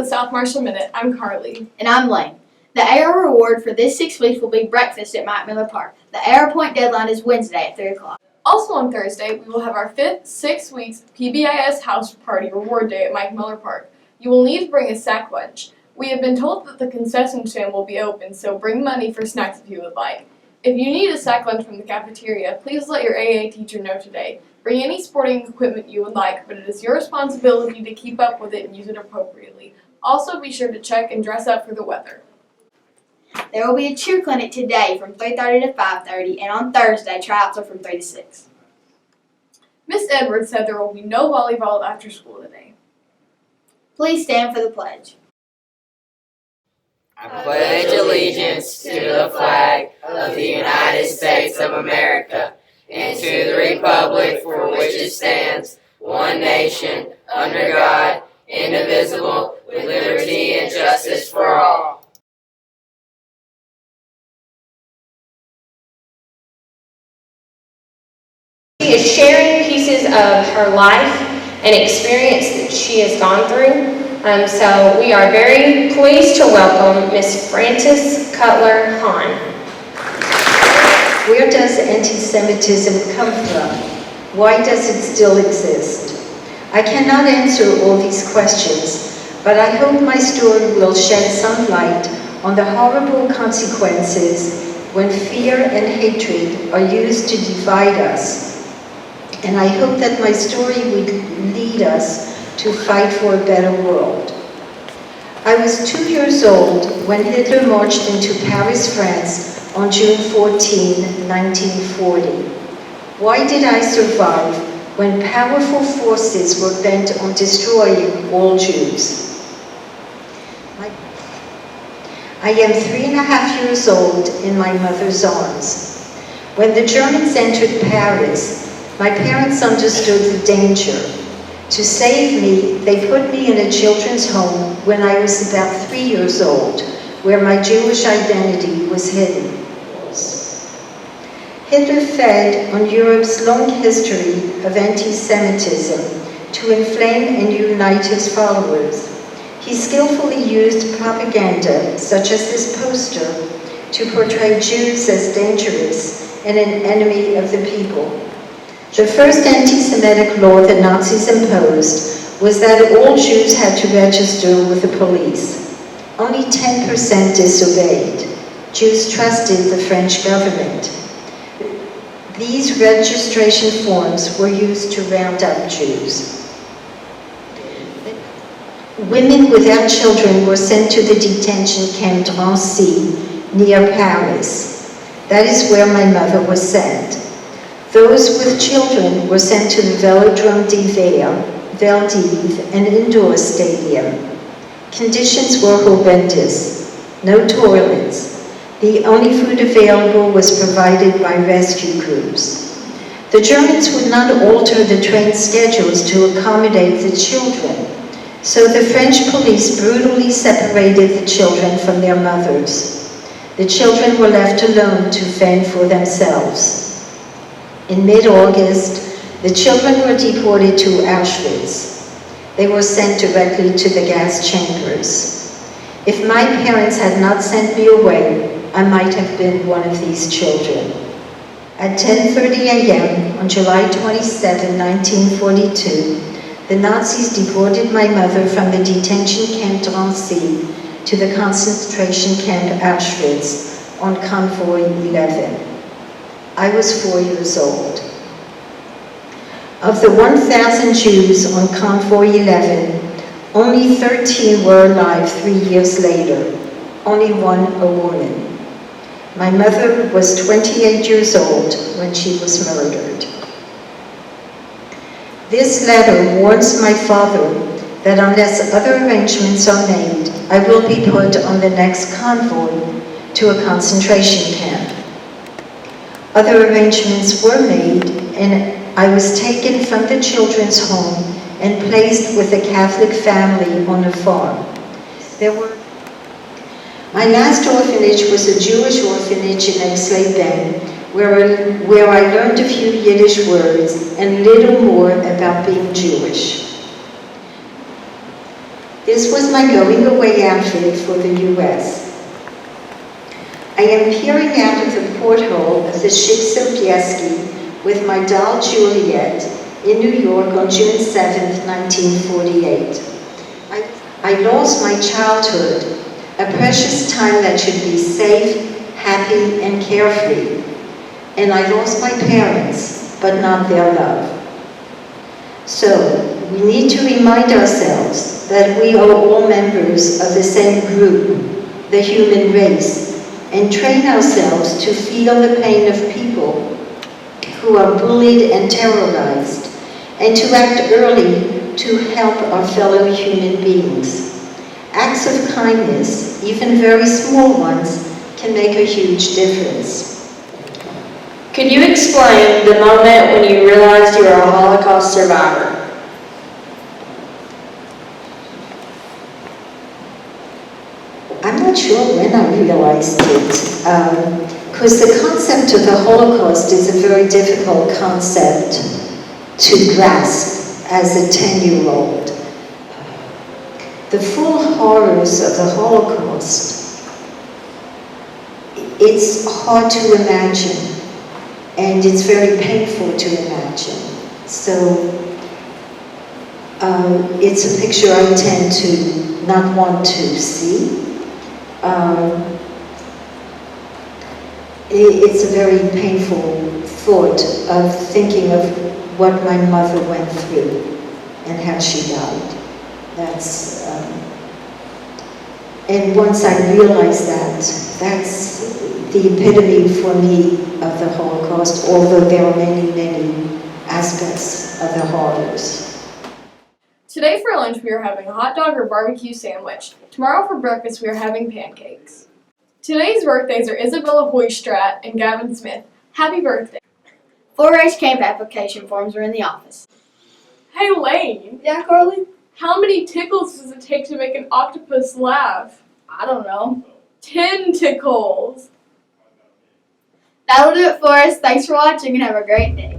the South Marshall Minute. I'm Carly. And I'm Lane. The AR reward for this 6 weeks will be breakfast at Mike Miller Park. The AR point deadline is Wednesday at 3 o'clock. Also on Thursday, we will have our 5th 6 weeks PBIS House Party Reward Day at Mike Miller Park. You will need to bring a sack lunch. We have been told that the concession stand will be open, so bring money for snacks if you would like. If you need a sack lunch from the cafeteria, please let your AA teacher know today. Bring any sporting equipment you would like, but it is your responsibility to keep up with it and use it appropriately. Also, be sure to check and dress up for the weather. There will be a cheer clinic today from 3:30 to 5:30, and on Thursday, tryouts are from 3 to 6. Miss Edwards said there will be no volleyball after school today. Please stand for the pledge. I pledge allegiance to the flag of the United States of America and to the republic for which it stands, one nation, under God, indivisible, with liberty and justice for all. She is sharing pieces of her life and experience that she has gone through. So we are very pleased to welcome Miss Frances Cutler Hahn. Where does anti-Semitism come from? Why does it still exist? I cannot answer all these questions, but I hope my story will shed some light on the horrible consequences when fear and hatred are used to divide us. And I hope that my story would lead us to fight for a better world. I was 2 years old when Hitler marched into Paris, France on June 14, 1940. Why did I survive when powerful forces were bent on destroying all Jews? I am 3.5 years old in my mother's arms. When the Germans entered Paris, my parents understood the danger. To save me, they put me in a children's home when I was about 3 years old, where my Jewish identity was hidden. Hitler fed on Europe's long history of anti-Semitism to inflame and unite his followers. He skillfully used propaganda, such as this poster, to portray Jews as dangerous and an enemy of the people. The first anti-Semitic law the Nazis imposed was that all Jews had to register with the police. Only 10% disobeyed. Jews trusted the French government. These registration forms were used to round up Jews. Women without children were sent to the detention camp Drancy near Paris. That is where my mother was sent. Those with children were sent to the Velodrome d'Hiver, Veldiv, an indoor stadium. Conditions were horrendous. No toilets. The only food available was provided by rescue groups. The Germans would not alter the train schedules to accommodate the children, so the French police brutally separated the children from their mothers. The children were left alone to fend for themselves. In mid-August, the children were deported to Auschwitz. They were sent directly to the gas chambers. If my parents had not sent me away, I might have been one of these children. At 10:30 a.m. on July 27, 1942, the Nazis deported my mother from the detention camp Drancy to the concentration camp Auschwitz on Convoy 11. I was 4 years old. Of the 1,000 Jews on Convoy 11, only 13 were alive 3 years later, only one a woman. My mother was 28 years old when she was murdered. This letter warns my father that unless other arrangements are made, I will be put on the next convoy to a concentration camp. Other arrangements were made, and I was taken from the children's home and placed with a Catholic family on a farm. My last orphanage was a Jewish orphanage in Aix-les-Bains, where I learned a few Yiddish words and little more about being Jewish. This was my going away outfit for the US. I am peering out of the porthole of the ship Sobieski with my doll Juliet in New York on June 7, 1948. I lost my childhood, a precious time that should be safe, happy, and carefree. And I lost my parents, but not their love. So, we need to remind ourselves that we are all members of the same group, the human race, and train ourselves to feel the pain of people who are bullied and terrorized, and to act early to help our fellow human beings. Acts of kindness, even very small ones, can make a huge difference. Could you explain the moment when you realized you were a Holocaust survivor? I'm not sure when I realized it, because the concept of the Holocaust is a very difficult concept to grasp as a 10-year-old. The full horrors of the Holocaust, it's hard to imagine, and it's very painful to imagine. So it's a picture I tend to not want to see. It's a very painful thought of thinking of what my mother went through and how she died. That's, and once I realized that, that's the epitome for me of the Holocaust, although there are many, many aspects of the horrors. Today for lunch we are having a hot dog or barbecue sandwich. Tomorrow for breakfast we are having pancakes. Today's birthdays are Isabella Hoystrat and Gavin Smith. Happy birthday. 4-H camp application forms are in the office. Hey Lane, Yeah, Carly? how many tickles does it take to make an octopus laugh? I don't know. 10 tickles. That'll do it for us. Thanks for watching and have a great day.